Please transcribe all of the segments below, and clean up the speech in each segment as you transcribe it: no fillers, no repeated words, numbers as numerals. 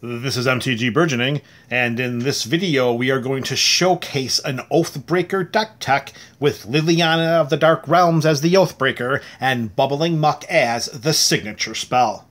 This is MTG Burgeoning, and in this video we are going to showcase an Oathbreaker deck tech with Liliana of the Dark Realms as the Oathbreaker and Bubbling Muck as the signature spell.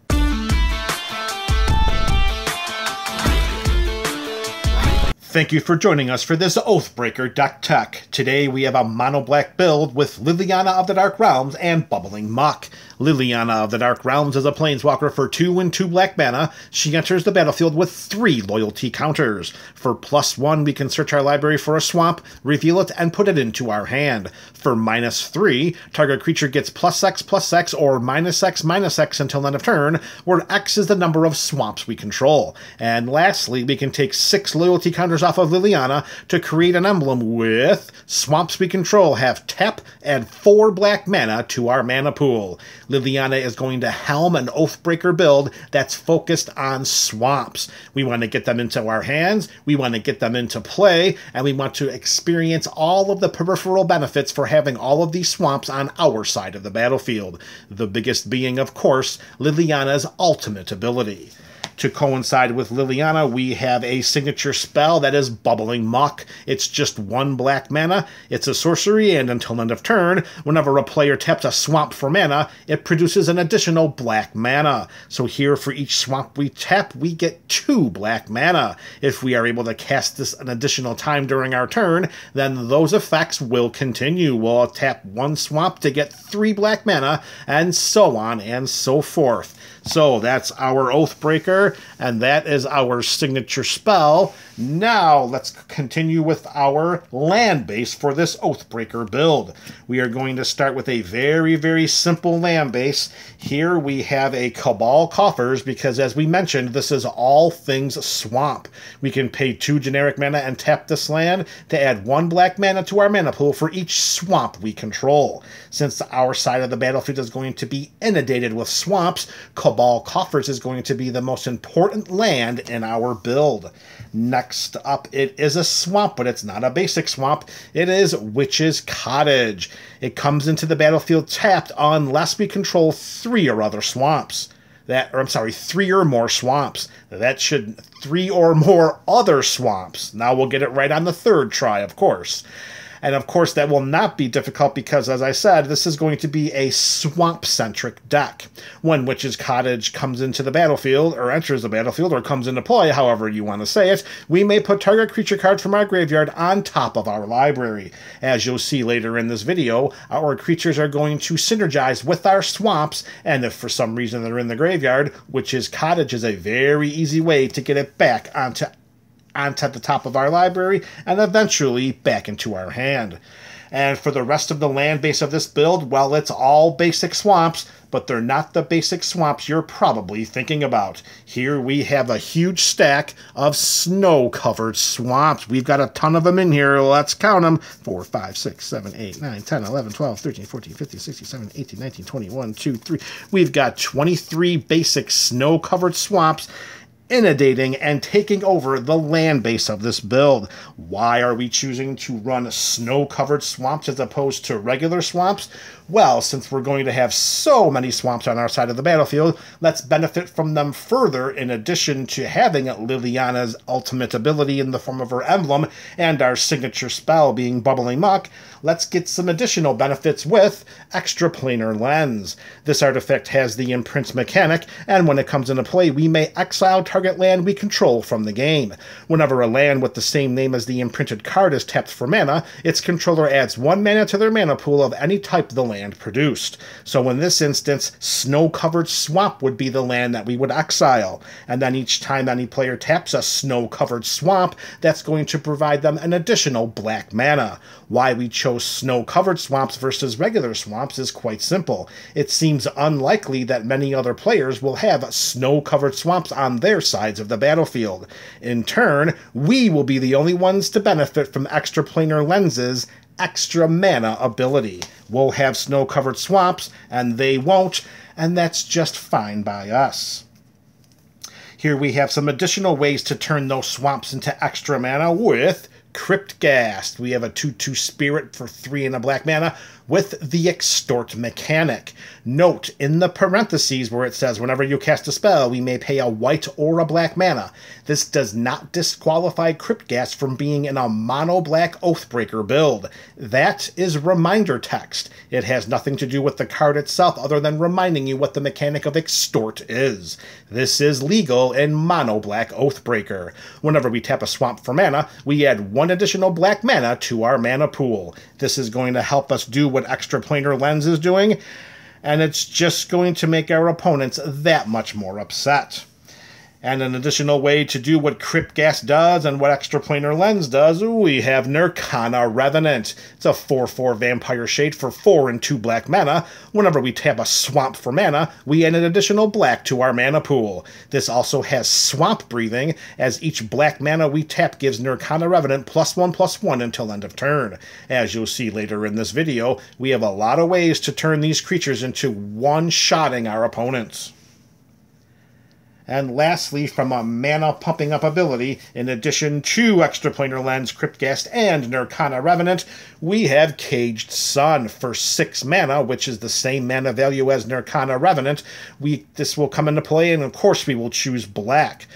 Thank you for joining us for this Oathbreaker deck tech. Today we have a mono-black build with Liliana of the Dark Realms and Bubbling Muck. Liliana of the Dark Realms is a planeswalker for 2 and 2 black mana. She enters the battlefield with 3 loyalty counters. For +1, we can search our library for a swamp, reveal it, and put it into our hand. For -3, target creature gets +X/+X or -X/-X until end of turn, where X is the number of swamps we control. And lastly, we can take 6 loyalty counters off of Liliana to create an emblem with swamps we control have tap, add 4 black mana to our mana pool. Liliana is going to helm an Oathbreaker build that's focused on swamps. We want to get them into our hands, we want to get them into play, and we want to experience all of the peripheral benefits for having all of these swamps on our side of the battlefield. The biggest being, of course, Liliana's ultimate ability. To coincide with Liliana, we have a signature spell that is Bubbling Muck. It's just 1 black mana, it's a sorcery, and until end of turn, whenever a player taps a swamp for mana, it produces an additional black mana. So here, for each swamp we tap, we get 2 black mana. If we are able to cast this an additional time during our turn, then those effects will continue. We'll tap 1 swamp to get 3 black mana, and so on and so forth. So that's our Oathbreaker, and that is our signature spell. Now let's continue with our land base for this Oathbreaker build. We are going to start with a very simple land base. Here we have a Cabal Coffers because, as we mentioned, this is all things swamp. We can pay 2 generic mana and tap this land to add 1 black mana to our mana pool for each swamp we control. Since our side of the battlefield is going to be inundated with swamps, Cabal Coffers is going to be the most important land in our build. Next up, it is a swamp, but it's not a basic swamp. It is Witch's Cottage. It comes into the battlefield tapped unless we control 3 or other swamps. 3 or more swamps. That should 3 or more other swamps. Now we'll get it right on the 3rd try, of course. And of course, that will not be difficult because, as I said, this is going to be a swamp-centric deck. When Witch's Cottage comes into the battlefield, or enters the battlefield, or comes into play, however you want to say it, we may put target creature card from our graveyard on top of our library. As you'll see later in this video, our creatures are going to synergize with our swamps, and if for some reason they're in the graveyard, Witch's Cottage is a very easy way to get it back onto the top of our library and eventually back into our hand. And for the rest of the land base of this build, well, it's all basic swamps, but they're not the basic swamps you're probably thinking about. Here we have a huge stack of snow-covered swamps. We've got a ton of them in here. Let's count them. 4, 5, 6, 7, 8, 9, 10, 11, 12, 13, 14, 15, 16, 17, 18, 19, 20, 1, 2, 3. We've got 23 basic snow-covered swamps inundating and taking over the land base of this build. Why are we choosing to run snow-covered swamps as opposed to regular swamps? Well, since we're going to have so many swamps on our side of the battlefield, let's benefit from them further. In addition to having Liliana's ultimate ability in the form of her emblem and our signature spell being Bubbling Muck, let's get some additional benefits with Extraplanar Lens. This artifact has the imprint mechanic, and when it comes into play, we may exile target land we control from the game. Whenever a land with the same name as the imprinted card is tapped for mana, its controller adds 1 mana to their mana pool of any type the land produced. So in this instance, Snow-Covered Swamp would be the land that we would exile. And then each time any player taps a Snow-Covered Swamp, that's going to provide them an additional black mana. Why we chose Snow-Covered Swamps versus regular swamps is quite simple. It seems unlikely that many other players will have Snow-Covered Swamps on their sides of the battlefield. In turn, we will be the only ones to benefit from Extraplanar Lens's extra mana ability. We'll have snow-covered swamps, and they won't, and that's just fine by us. Here we have some additional ways to turn those swamps into extra mana with Cryptghast. We have a 2/2 spirit for 3 and a black mana. with the Extort mechanic. Note, in the parentheses where it says whenever you cast a spell, we may pay a white or a black mana. This does not disqualify Cryptghast from being in a mono-black Oathbreaker build. That is reminder text. It has nothing to do with the card itself other than reminding you what the mechanic of Extort is. This is legal in mono-black Oathbreaker. Whenever we tap a swamp for mana, we add 1 additional black mana to our mana pool. This is going to help us do what Extraplanar Lens is doing, and it's just going to make our opponents that much more upset. And an additional way to do what Cryptghast does and what Extraplanar Lens does, we have Nirkana Revenant. It's a 4/4 Vampire Shade for 4 and 2 black mana. Whenever we tap a swamp for mana, we add an additional black to our mana pool. This also has Swamp Breathing, as each black mana we tap gives Nirkana Revenant +1/+1 until end of turn. As you'll see later in this video, we have a lot of ways to turn these creatures into one-shotting our opponents. And lastly, from a mana pumping up ability, in addition to Extraplanar Lens, Cryptghast, and Nirkana Revenant, we have Caged Sun for 6 mana, which is the same mana value as Nirkana Revenant. This will come into play, and of course we will choose black.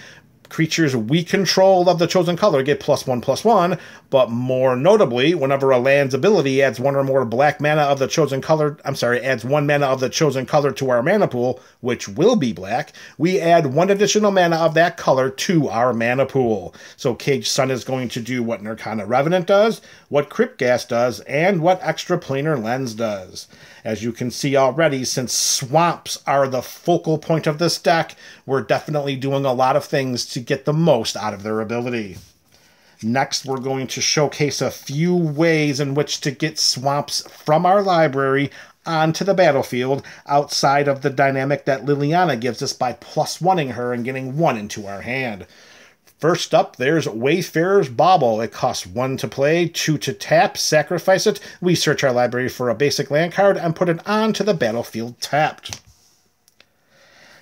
Creatures we control of the chosen color get +1/+1, but more notably, whenever a land's ability adds 1 or more black mana of the chosen color, adds 1 mana of the chosen color to our mana pool, which will be black, we add 1 additional mana of that color to our mana pool. So Caged Sun is going to do what Nirkana Revenant does, what Cryptghast does, and what Extraplanar Lens does. As you can see already, since swamps are the focal point of this deck, we're definitely doing a lot of things to get the most out of their ability. Next, we're going to showcase a few ways in which to get swamps from our library onto the battlefield outside of the dynamic that Liliana gives us by +1ing her and getting 1 into our hand. First up, there's Wayfarer's Bauble. It costs 1 to play, 2 to tap, sacrifice it. We search our library for a basic land card and put it onto the battlefield tapped.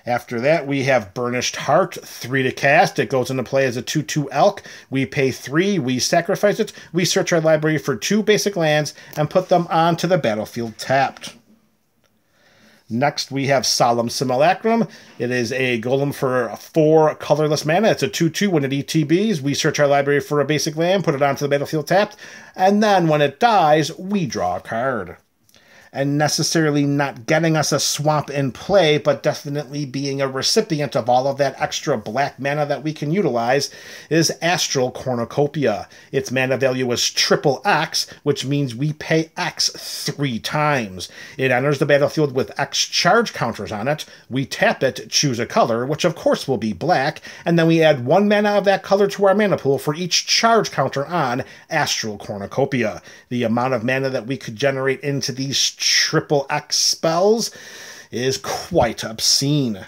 After that, we have Burnished Heart, 3 to cast. It goes into play as a 2/2 elk. We pay 3, we sacrifice it. We search our library for 2 basic lands and put them onto the battlefield tapped. Next, we have Solemn Simulacrum. It is a golem for 4 colorless mana. It's a 2/2 when it ETBs. We search our library for a basic land, put it onto the battlefield tapped, and then when it dies, we draw a card. And necessarily not getting us a swamp in play, but definitely being a recipient of all of that extra black mana that we can utilize, is Astral Cornucopia. Its mana value is XXX, which means we pay X 3 times. It enters the battlefield with X charge counters on it. We tap it, choose a color, which of course will be black, and then we add 1 mana of that color to our mana pool for each charge counter on Astral Cornucopia. The amount of mana that we could generate into these XXX spells is quite obscene.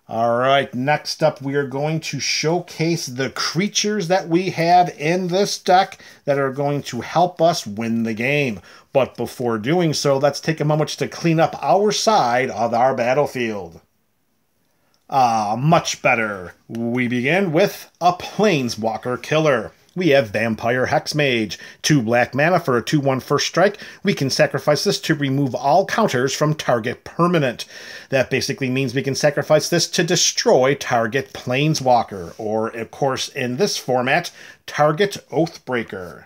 Alright, next up we are going to showcase the creatures that we have in this deck that are going to help us win the game. But before doing so, let's take a moment to clean up our side of our battlefield. Much better. We begin with a Planeswalker Killer. We have Vampire Hexmage, 2 black mana for a 2/1 first strike. We can sacrifice this to remove all counters from target permanent. That basically means we can sacrifice this to destroy target Planeswalker, or of course in this format, target Oathbreaker.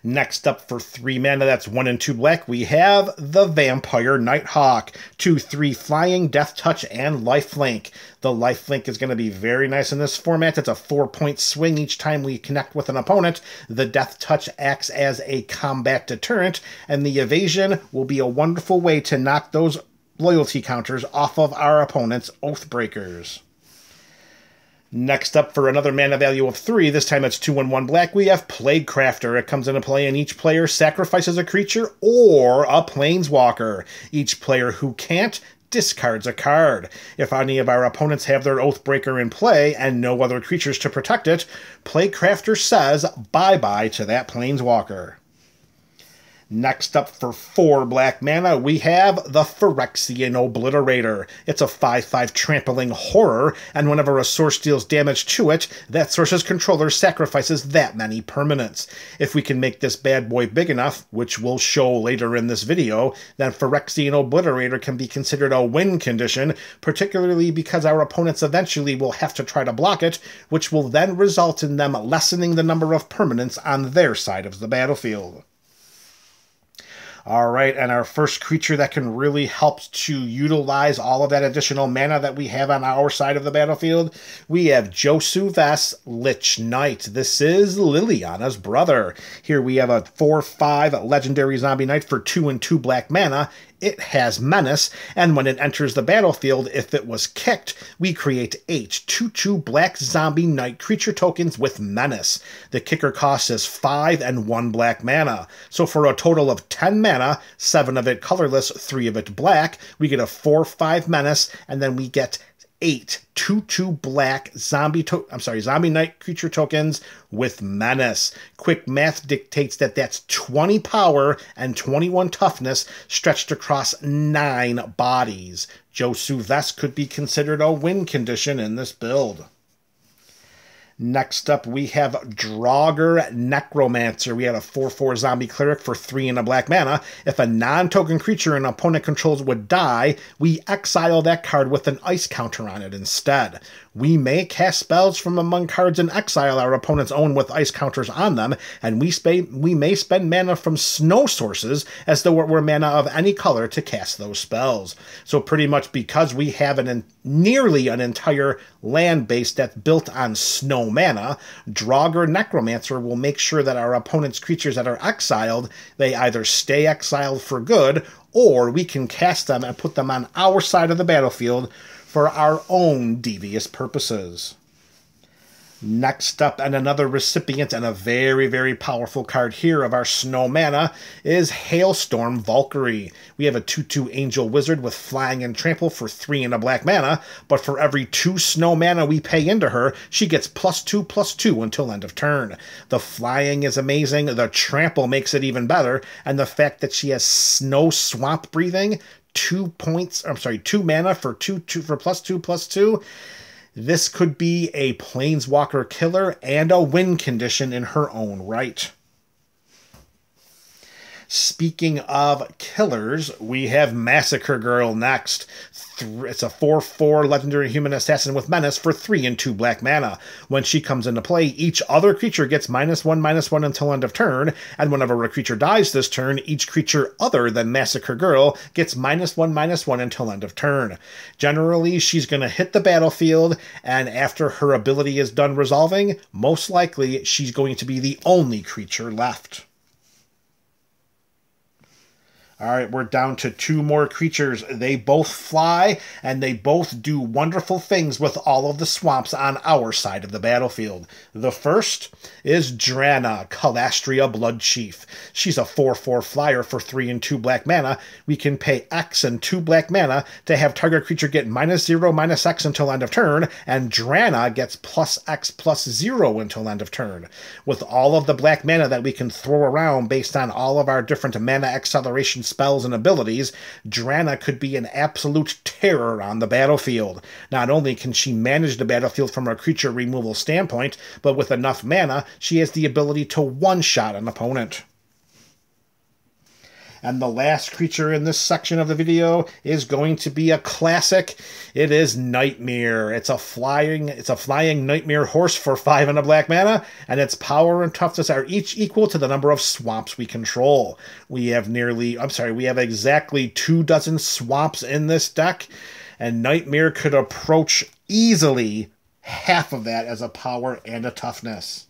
Next up for 3 mana, that's 1 and 2 black, we have the Vampire Nighthawk. 2/3 flying, death touch, and lifelink. The lifelink is going to be very nice in this format. It's a 4-point swing each time we connect with an opponent. The death touch acts as a combat deterrent, and the evasion will be a wonderful way to knock those loyalty counters off of our opponent's Oathbreakers. Next up, for another mana value of 3, this time it's 2 and 1 black, we have Plaguecrafter. It comes into play and each player sacrifices a creature or a Planeswalker. Each player who can't discards a card. If any of our opponents have their Oathbreaker in play and no other creatures to protect it, Plaguecrafter says bye-bye to that Planeswalker. Next up for 4 black mana, we have the Phyrexian Obliterator. It's a 5/5 trampling horror, and whenever a source deals damage to it, that source's controller sacrifices that many permanents. If we can make this bad boy big enough, which we'll show later in this video, then Phyrexian Obliterator can be considered a win condition, particularly because our opponents eventually will have to try to block it, which will then result in them lessening the number of permanents on their side of the battlefield. All right, and our first creature that can really help to utilize all of that additional mana that we have on our side of the battlefield, we have Josuves Lich Knight. This is Liliana's brother. Here we have a 4/5 legendary zombie knight for 2 and 2 black mana. It has Menace, and when it enters the battlefield, if it was kicked, we create 8 2/2 black zombie knight creature tokens with Menace. The kicker cost is 5 and 1 black mana. So for a total of 10 mana, 7 of it colorless, 3 of it black, we get a 4/5 Menace, and then we get 8 2/2 black zombie knight creature tokens with Menace. Quick math dictates that that's 20 power and 21 toughness stretched across 9 bodies. Josuves could be considered a win condition in this build. Next up, we have Draugr Necromancer. We had a 4/4 zombie cleric for 3 and a black mana. If a non-token creature an opponent controls would die, we exile that card with an ice counter on it instead. We may cast spells from among cards in exile our opponents own with ice counters on them, and we may spend mana from snow sources as though it were mana of any color to cast those spells. So pretty much because we have nearly an entire land base that's built on snow mana, Draugr Necromancer will make sure that our opponent's creatures that are exiled, they either stay exiled for good, or we can cast them and put them on our side of the battlefield for our own devious purposes. Next up, and another recipient and a very, very powerful card here of our snow mana is Hailstorm Valkyrie. We have a 2/2 Angel Wizard with Flying and Trample for 3 and a black mana, but for every 2 snow mana we pay into her, she gets +2/+2 until end of turn. The Flying is amazing, the Trample makes it even better, and the fact that she has Snow Swamp Breathing, 2 mana for +2/+2. This could be a Planeswalker killer and a win condition in her own right. Speaking of killers, we have Massacre Girl next. It's a 4/4 legendary human assassin with Menace for 3 and 2 black mana. When she comes into play, each other creature gets -1/-1 until end of turn, and whenever a creature dies this turn, each creature other than Massacre Girl gets -1/-1 until end of turn. Generally, she's going to hit the battlefield, and after her ability is done resolving, most likely she's going to be the only creature left. All right, we're down to 2 more creatures. They both fly, and they both do wonderful things with all of the swamps on our side of the battlefield. The first is Drana, Calastria Bloodchief. She's a 4/4 flyer for 3 and 2 black mana. We can pay X and 2 black mana to have target creature get -0/-X until end of turn, and Drana gets +X/+0 until end of turn. With all of the black mana that we can throw around based on all of our different mana acceleration spells and abilities, Drana could be an absolute terror on the battlefield. Not only can she manage the battlefield from a creature removal standpoint, but with enough mana, she has the ability to one-shot an opponent. And the last creature in this section of the video is going to be a classic. It is Nightmare. It's a flying Nightmare horse for 5 and a black mana, and its power and toughness are each equal to the number of swamps we control. We have exactly 24 swamps in this deck, and Nightmare could approach easily half of that as a power and a toughness.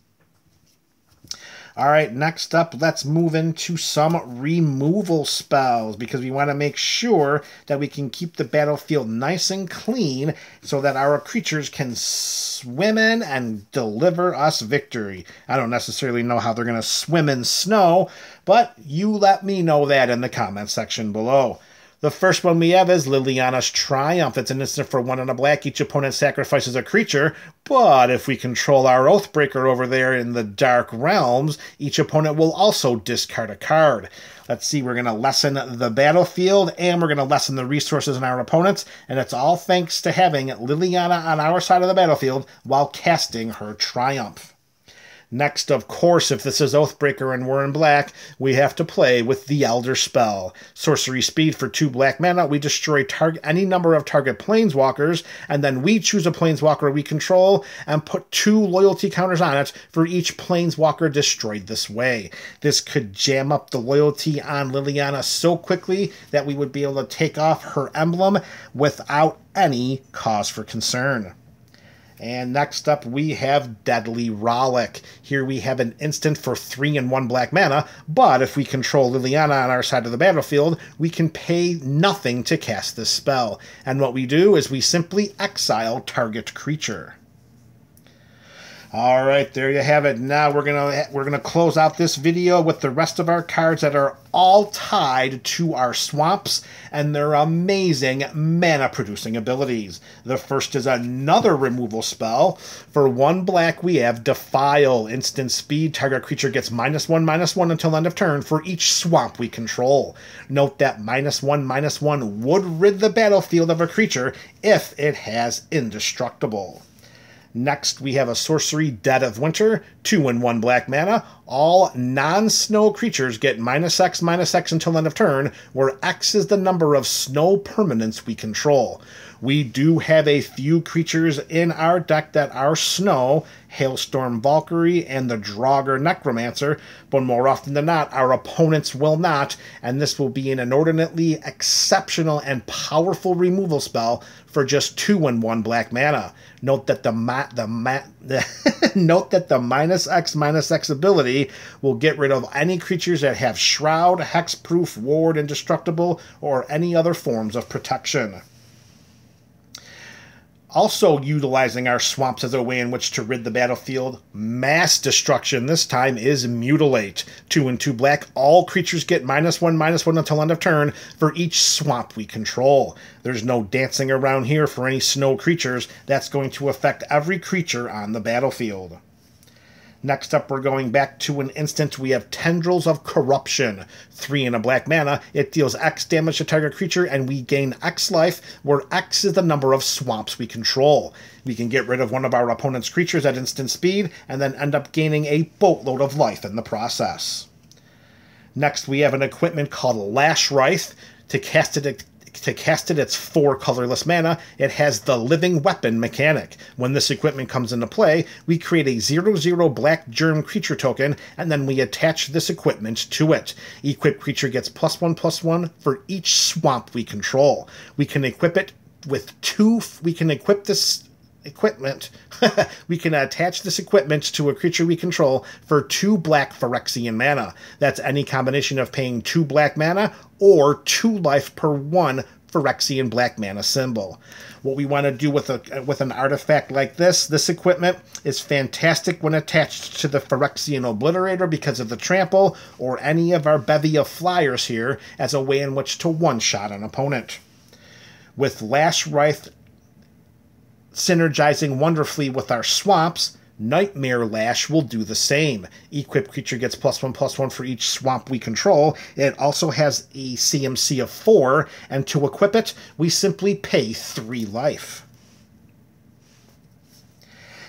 All right, next up, let's move into some removal spells, because we want to make sure that we can keep the battlefield nice and clean so that our creatures can swim in and deliver us victory. I don't necessarily know how they're going to swim in snow, but you let me know that in the comment section below. The first one we have is Liliana's Triumph. It's an instant for 1 and a black. Each opponent sacrifices a creature, but if we control our Oathbreaker over there in the Dark Realms, each opponent will also discard a card. Let's see, we're going to lessen the battlefield, and we're going to lessen the resources in our opponents, and it's all thanks to having Liliana on our side of the battlefield while casting her Triumph. Next, of course, if this is Oathbreaker and we're in black, we have to play with the Elder Spell. Sorcery speed for 2 black mana, we destroy any number of target planeswalkers, and then we choose a planeswalker we control and put 2 loyalty counters on it for each planeswalker destroyed this way. This could jam up the loyalty on Liliana so quickly that we would be able to take off her emblem without any cause for concern. And next up, we have Deadly Rollick. Here we have an instant for 3 and 1 black mana, but if we control Liliana on our side of the battlefield, we can pay nothing to cast this spell. And what we do is we simply exile target creature. All right, there you have it. Now we're gonna close out this video with the rest of our cards that are all tied to our swamps and their amazing mana-producing abilities. The first is another removal spell. For 1 black, we have Defile. Instant speed. Target creature gets -1/-1 until end of turn for each swamp we control. Note that -1/-1 would rid the battlefield of a creature if it has Indestructible. Next, we have a sorcery, Dead of Winter, 2 and 1 black mana. All non-snow creatures get -X/-X until end of turn, where X is the number of snow permanents we control. We do have a few creatures in our deck that are snow, Hailstorm Valkyrie and the Draugr Necromancer, but more often than not, our opponents will not, and this will be an inordinately exceptional and powerful removal spell for just 2 and 1 black mana. Note that the -X/-X ability will get rid of any creatures that have Shroud, Hexproof, Ward, Indestructible, or any other forms of protection. Also utilizing our swamps as a way in which to rid the battlefield, mass destruction this time, is Mutilate. 2 and 2 black, all creatures get -1/-1 until end of turn for each swamp we control. There's no dancing around here for any snow creatures. That's going to affect every creature on the battlefield. Next up, we're going back to an instant. We have Tendrils of Corruption. 3 and a black mana. It deals X damage to target creature, and we gain X life, where X is the number of swamps we control. We can get rid of one of our opponent's creatures at instant speed, and then end up gaining a boatload of life in the process. Next, we have an equipment called Lash Wraith. To cast it, it's 4 colorless mana. It has the Living Weapon mechanic. When this equipment comes into play, we create a 0/0 black germ creature token, and then we attach this equipment to it. Equipped creature gets +1/+1 for each swamp we control. We can equip it with 2. We can equip this equipment. We can attach this equipment to a creature we control for 2 black Phyrexian mana. That's any combination of paying 2 black mana or 2 life per 1 Phyrexian black mana symbol. What we want to do with an artifact like this equipment is fantastic when attached to the Phyrexian Obliterator because of the trample, or any of our bevy of flyers here as a way in which to one-shot an opponent. With Lash Wraith synergizing wonderfully with our swamps, Nightmare Lash will do the same. Equipped creature gets +1/+1 for each swamp we control. It also has a CMC of 4, and to equip it, we simply pay 3 life.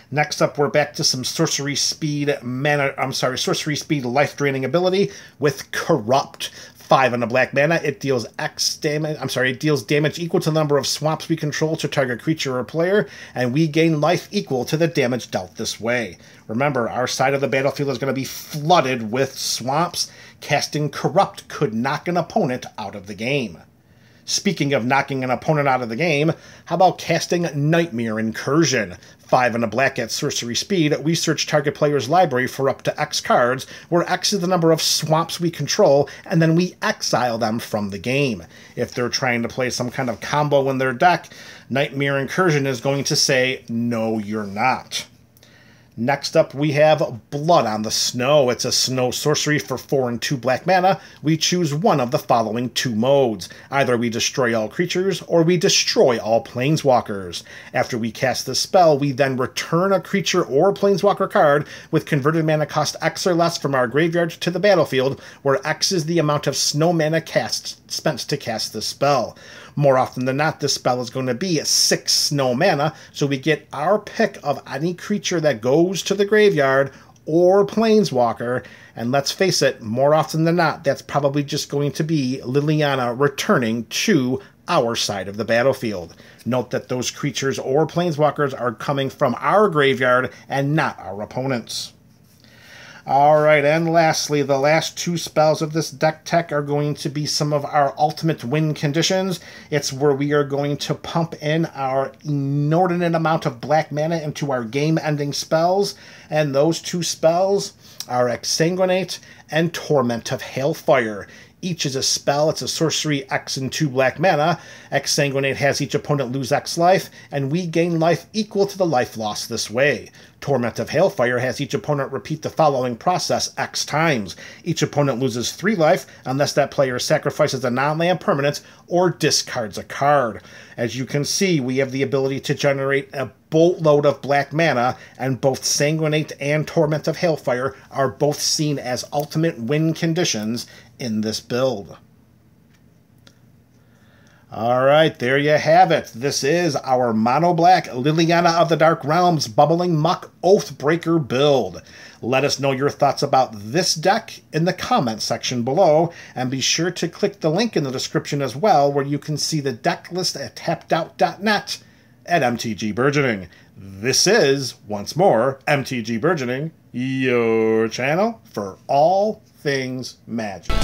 Next up, we're back to some sorcery speed life draining ability with Corrupt. 5 and a black mana. It deals damage equal to the number of swamps we control to target creature or player, and we gain life equal to the damage dealt this way. Remember, our side of the battlefield is going to be flooded with swamps. Casting Corrupt could knock an opponent out of the game. Speaking of knocking an opponent out of the game, how about casting Nightmare Incursion? 5 and a black at sorcery speed, we search target player's library for up to X cards, where X is the number of swamps we control, and then we exile them from the game. If they're trying to play some kind of combo in their deck, Nightmare Incursion is going to say, no, you're not. Next up, we have Blood on the Snow. It's a snow sorcery for 4 and 2 black mana. We choose one of the following 2 modes. Either we destroy all creatures, or we destroy all planeswalkers. After we cast the spell, we then return a creature or planeswalker card with converted mana cost X or less from our graveyard to the battlefield, where X is the amount of snow mana spent to cast the spell. More often than not, this spell is going to be 6 snow mana, so we get our pick of any creature that goes to the graveyard or planeswalker, and let's face it, more often than not, that's probably just going to be Liliana returning to our side of the battlefield. Note that those creatures or planeswalkers are coming from our graveyard and not our opponents. Alright, and lastly, the last 2 spells of this deck tech are going to be some of our ultimate win conditions. It's where we are going to pump in our inordinate amount of black mana into our game-ending spells, and those 2 spells are Exsanguinate and Torment of Hailfire. Each is a spell. It's a sorcery, X and 2 black mana. Exsanguinate has each opponent lose X life, and we gain life equal to the life lost this way. Torment of Hailfire has each opponent repeat the following process X times. Each opponent loses 3 life unless that player sacrifices a non-land permanent or discards a card. As you can see, we have the ability to generate a boatload of black mana, and both Sanguinate and Torment of Hailfire are both seen as ultimate win conditions in this build. Alright, there you have it. This is our Mono Black Liliana of the Dark Realms Bubbling Muck Oathbreaker build. Let us know your thoughts about this deck in the comment section below, and be sure to click the link in the description as well, where you can see the deck list at tappedout.net at MTG Burgeoning. This is, once more, MTG Burgeoning, your channel for all things Magic.